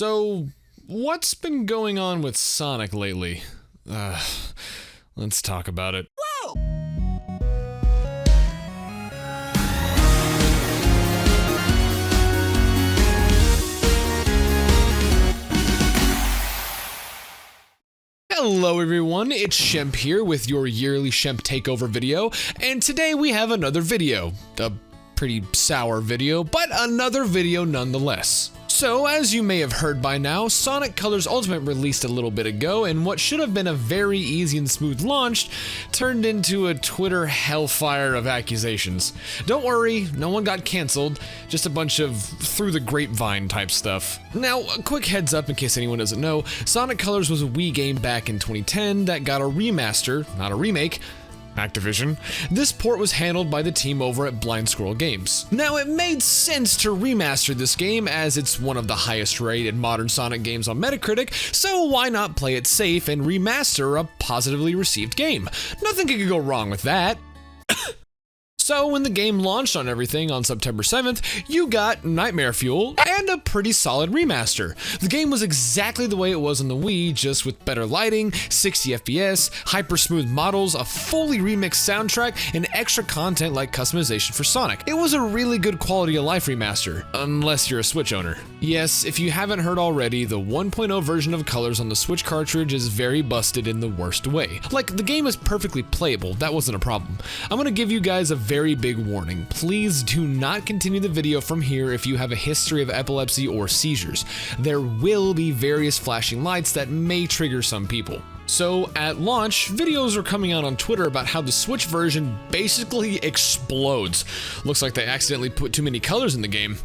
So, what's been going on with Sonic lately? Let's talk about it. Whoa! Hello everyone, it's Shemp here with your yearly Shemp takeover video, and today we have another video. A pretty sour video, but another video nonetheless. So, as you may have heard by now, Sonic Colors Ultimate released a little bit ago, and what should have been a very easy and smooth launch turned into a Twitter hellfire of accusations. Don't worry, no one got cancelled, just a bunch of through the grapevine type stuff. Now, a quick heads up in case anyone doesn't know, Sonic Colors was a Wii game back in 2010 that got a remaster, not a remake, Activision. This port was handled by the team over at Blind Squirrel Games. Now, it made sense to remaster this game as it's one of the highest rated modern Sonic games on Metacritic, so why not play it safe and remaster a positively received game? Nothing could go wrong with that. So when the game launched on everything on September 7th, you got Nightmare Fuel and a pretty solid remaster. The game was exactly the way it was on the Wii, just with better lighting, 60 FPS, hyper smooth models, a fully remixed soundtrack, and extra content like customization for Sonic. It was a really good quality of life remaster, unless you're a Switch owner. Yes, if you haven't heard already, the 1.0 version of Colors on the Switch cartridge is very busted in the worst way. Like, the game is perfectly playable, that wasn't a problem. I'm gonna give you guys a very big warning. Please do not continue the video from here if you have a history of epilepsy or seizures. There will be various flashing lights that may trigger some people. So at launch, videos are coming out on Twitter about how the Switch version basically explodes. Looks like they accidentally put too many colors in the game.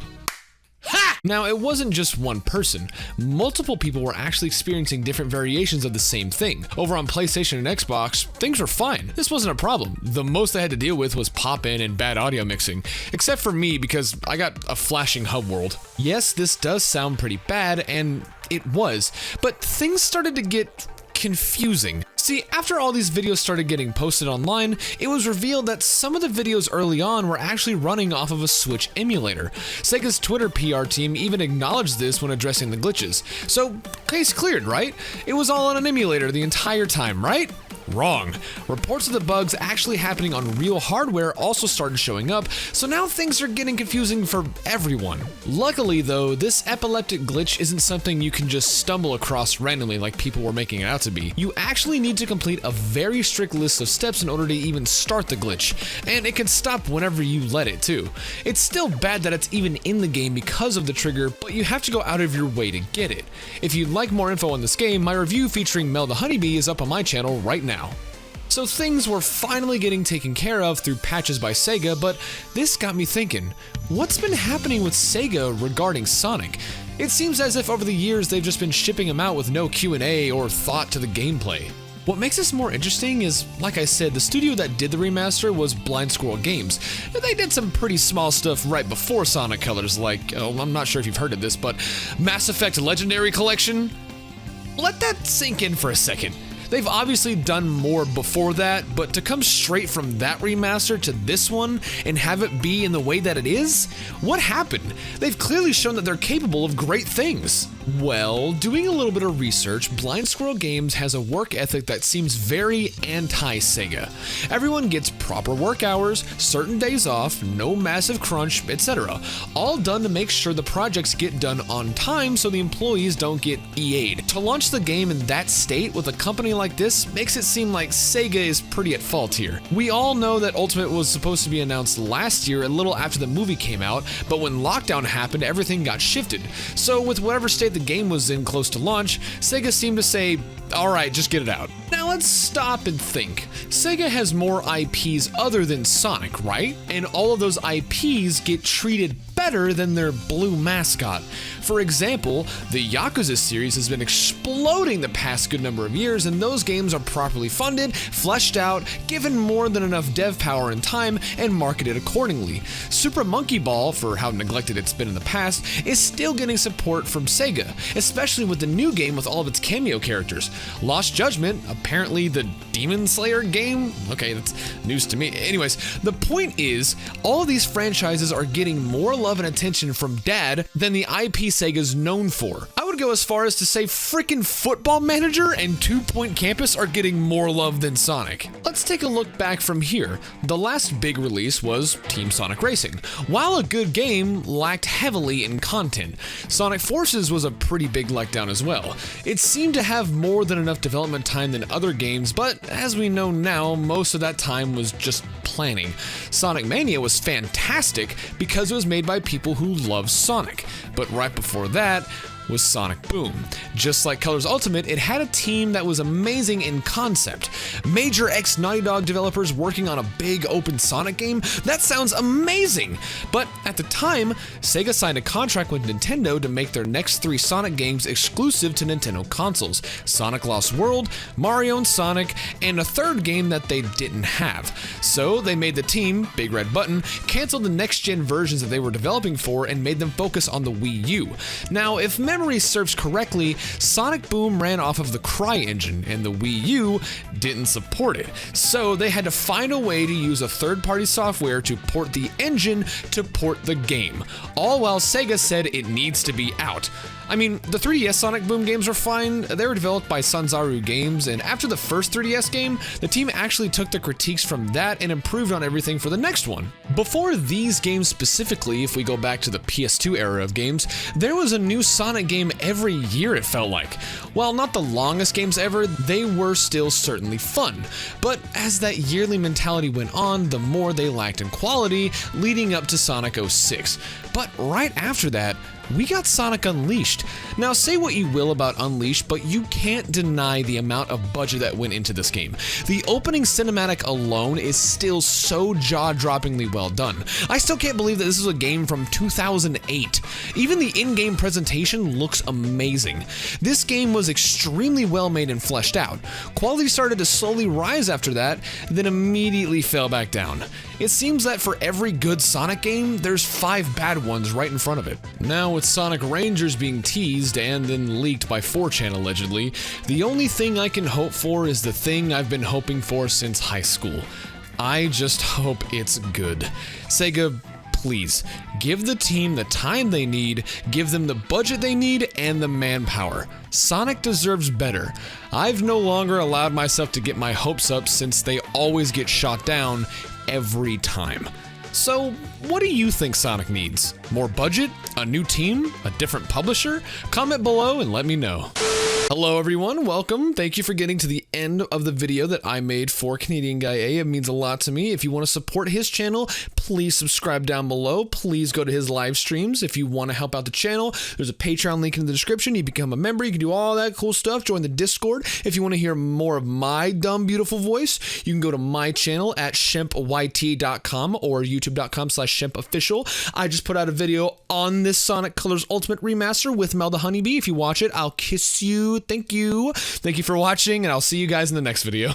Ha! Now, it wasn't just one person. Multiple people were actually experiencing different variations of the same thing. Over on PlayStation and Xbox, things were fine. This wasn't a problem. The most I had to deal with was pop-in and bad audio mixing. Except for me, because I got a flashing hub world. Yes, this does sound pretty bad, and it was, but things started to get confusing. See, after all these videos started getting posted online, it was revealed that some of the videos early on were actually running off of a Switch emulator. Sega's Twitter PR team even acknowledged this when addressing the glitches. So, case cleared, right? It was all on an emulator the entire time, right? Wrong. Reports of the bugs actually happening on real hardware also started showing up, so now things are getting confusing for everyone. Luckily though, this epileptic glitch isn't something you can just stumble across randomly like people were making it out to be. You actually need to complete a very strict list of steps in order to even start the glitch, and it can stop whenever you let it too. It's still bad that it's even in the game because of the trigger, but you have to go out of your way to get it. If you'd like more info on this game, my review featuring Mel the Honeybee is up on my channel right now. So things were finally getting taken care of through patches by Sega, but this got me thinking, what's been happening with Sega regarding Sonic? It seems as if over the years they've just been shipping them out with no Q&A or thought to the gameplay. What makes this more interesting is, like I said, the studio that did the remaster was Blind Squirrel Games. They did some pretty small stuff right before Sonic Colors, like, I'm not sure if you've heard of this, but Mass Effect Legendary Collection? Let that sink in for a second. They've obviously done more before that, but to come straight from that remaster to this one and have it be in the way that it is? What happened? They've clearly shown that they're capable of great things. Well, doing a little bit of research, Blind Squirrel Games has a work ethic that seems very anti-Sega. Everyone gets proper work hours, certain days off, no massive crunch, etc. All done to make sure the projects get done on time so the employees don't get EA'd. To launch the game in that state with a company like this makes it seem like Sega is pretty at fault here. We all know that Ultimate was supposed to be announced last year a little after the movie came out, but when lockdown happened, everything got shifted. So with whatever state the game was in close to launch, Sega seemed to say, alright, just get it out. Now let's stop and think. Sega has more IPs other than Sonic, right? And all of those IPs get treated better than their blue mascot. For example, the Yakuza series has been exploding the past good number of years, and those games are properly funded, fleshed out, given more than enough dev power and time, and marketed accordingly. Super Monkey Ball, for how neglected it's been in the past, is still getting support from Sega, especially with the new game with all of its cameo characters. Lost Judgment, apparently the Demon Slayer game? Okay, that's news to me. Anyways, the point is, all of these franchises are getting more love and attention from Dad than the IP Sega's known for. I would would go as far as to say freaking Football Manager and 2 Point Campus are getting more love than Sonic. Let's take a look back from here. The last big release was Team Sonic Racing. While a good game, lacked heavily in content. Sonic Forces was a pretty big letdown as well. It seemed to have more than enough development time than other games, but as we know now, most of that time was just planning. Sonic Mania was fantastic because it was made by people who love Sonic, but right before that was Sonic Boom. Just like Colors Ultimate, it had a team that was amazing in concept. Major ex-Naughty Dog developers working on a big open Sonic game? That sounds amazing! But at the time, SEGA signed a contract with Nintendo to make their next 3 Sonic games exclusive to Nintendo consoles: Sonic Lost World, Mario and Sonic, and a third game that they didn't have. So they made the team, Big Red Button, cancel the next-gen versions that they were developing for and made them focus on the Wii U. Now, if memory serves correctly, Sonic Boom ran off of the CryEngine, and the Wii U didn't support it. So they had to find a way to use a third-party software to port the engine to port the game, all while SEGA said it needs to be out. I mean, the 3DS Sonic Boom games were fine. They were developed by Sanzaru Games, and after the first 3DS game, the team actually took the critiques from that and improved on everything for the next one. Before these games specifically, if we go back to the PS2 era of games, there was a new Sonic game every year, it felt like. While not the longest games ever, they were still certainly fun. But as that yearly mentality went on, the more they lacked in quality, leading up to Sonic 06. But right after that, we got Sonic Unleashed. Now, say what you will about Unleashed, but you can't deny the amount of budget that went into this game. The opening cinematic alone is still so jaw-droppingly well done. I still can't believe that this is a game from 2008. Even the in-game presentation looks amazing. This game was extremely well made and fleshed out. Quality started to slowly rise after that, then immediately fell back down. It seems that for every good Sonic game, there's 5 bad ones right in front of it. Now, with Sonic Rangers being teased and then leaked by 4chan allegedly, the only thing I can hope for is the thing I've been hoping for since high school. I just hope it's good. SEGA, please, give the team the time they need, give them the budget they need, and the manpower. Sonic deserves better. I've no longer allowed myself to get my hopes up since they always get shot down every time. So, what do you think Sonic needs? More budget? A new team? A different publisher? Comment below and let me know. Hello everyone, welcome. Thank you for getting to the end of the video that I made for Canadian Guy A. It means a lot to me. If you want to support his channel, please subscribe down below. Please go to his live streams. If you want to help out the channel, there's a Patreon link in the description. You become a member, you can do all that cool stuff. Join the Discord. If you want to hear more of my dumb, beautiful voice, you can go to my channel at shempyt.com or youtube.com/shempofficial. I just put out a video on this Sonic Colors Ultimate Remaster with Mel the Honeybee. If you watch it, I'll kiss you. Thank you. Thank you for watching, and I'll see you guys in the next video.